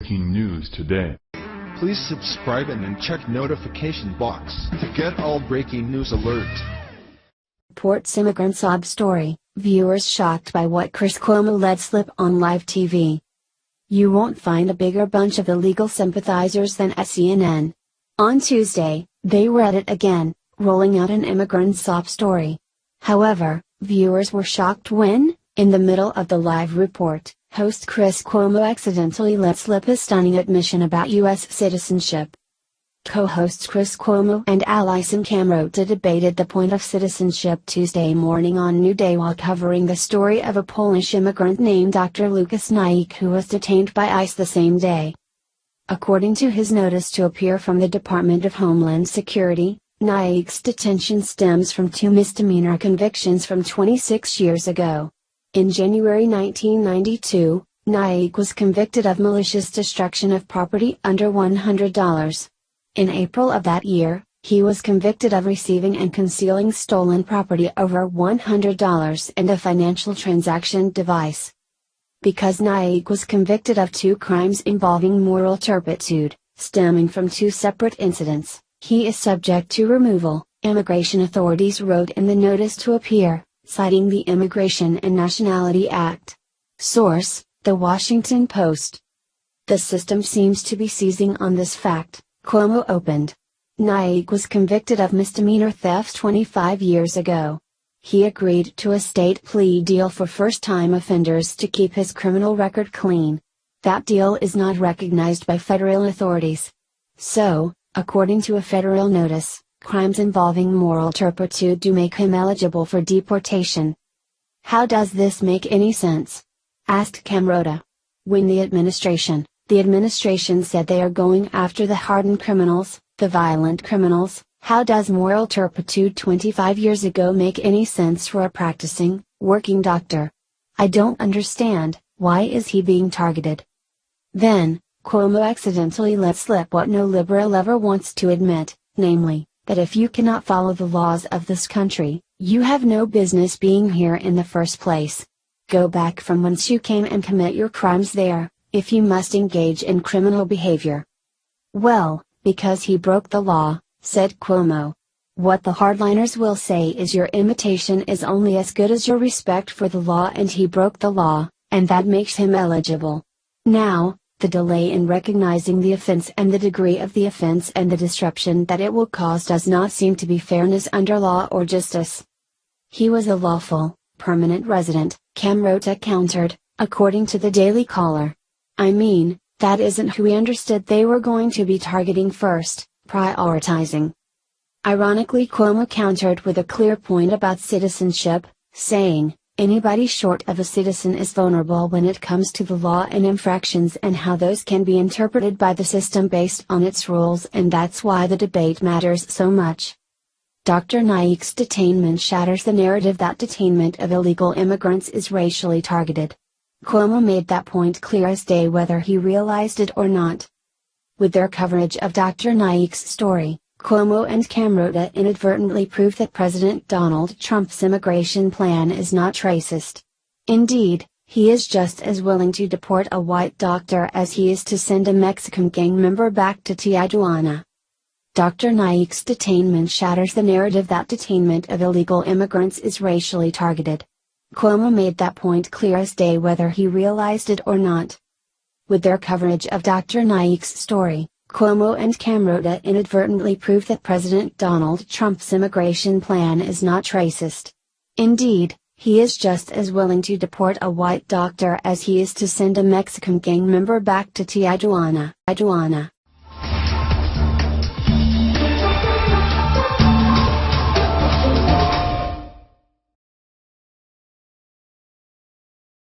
breaking news today. Please subscribe and then check notification box to get all breaking news alerts. Reports immigrant sob story, viewers shocked by what Chris Cuomo let slip on live TV. You won't find a bigger bunch of illegal sympathizers than at CNN. On Tuesday, they were at it again, rolling out an immigrant sob story. However, viewers were shocked when, in the middle of the live report, host Chris Cuomo accidentally let slip a stunning admission about U.S. citizenship. Co-hosts Chris Cuomo and Alison Camrota debated the point of citizenship Tuesday morning on New Day while covering the story of a Polish immigrant named Dr. Lucas Naik who was detained by ICE the same day. According to his notice to appear from the Department of Homeland Security, Naik's detention stems from 2 misdemeanor convictions from 26 years ago. In January 1992, Naik was convicted of malicious destruction of property under $100. In April of that year, he was convicted of receiving and concealing stolen property over $100 and a financial transaction device. Because Naik was convicted of 2 crimes involving moral turpitude, stemming from 2 separate incidents, he is subject to removal, immigration authorities wrote in the notice to appear, citing the Immigration and Nationality Act. Source: The Huffington Post. The system seems to be seizing on this fact, Cuomo opened. Naik was convicted of misdemeanor theft 25 years ago. He agreed to a state plea deal for first-time offenders to keep his criminal record clean. That deal is not recognized by federal authorities. So, according to a federal notice, crimes involving moral turpitude do make him eligible for deportation. How does this make any sense? Asked Camrota. When the administration said they are going after the hardened criminals, the violent criminals, how does moral turpitude 25 years ago make any sense for a practicing, working doctor? I don't understand, why is he being targeted? Then, Cuomo accidentally let slip what no liberal ever wants to admit, namely, that if you cannot follow the laws of this country, you have no business being here in the first place. Go back from whence you came and commit your crimes there, if you must engage in criminal behavior. Well, because he broke the law, said Cuomo. What the hardliners will say is your imitation is only as good as your respect for the law, and he broke the law, and that makes him eligible. Now, the delay in recognizing the offense and the degree of the offense and the disruption that it will cause does not seem to be fairness under law or justice. He was a lawful, permanent resident, Camrota countered, according to the Daily Caller. I mean, that isn't who we understood they were going to be targeting first, prioritizing. Ironically, Cuomo countered with a clear point about citizenship, saying, anybody short of a citizen is vulnerable when it comes to the law and infractions and how those can be interpreted by the system based on its rules, and that's why the debate matters so much. Dr. Naik's detainment shatters the narrative that detainment of illegal immigrants is racially targeted. Cuomo made that point clear as day whether he realized it or not. With their coverage of Dr. Naik's story, Cuomo and Camrota inadvertently proved that President Donald Trump's immigration plan is not racist. Indeed, he is just as willing to deport a white doctor as he is to send a Mexican gang member back to Tijuana. Dr. Naik's detainment shatters the narrative that detainment of illegal immigrants is racially targeted. Cuomo made that point clear as day whether he realized it or not. With their coverage of Dr. Naik's story, Cuomo and Camrota inadvertently proved that President Donald Trump's immigration plan is not racist. Indeed, he is just as willing to deport a white doctor as he is to send a Mexican gang member back to Tijuana.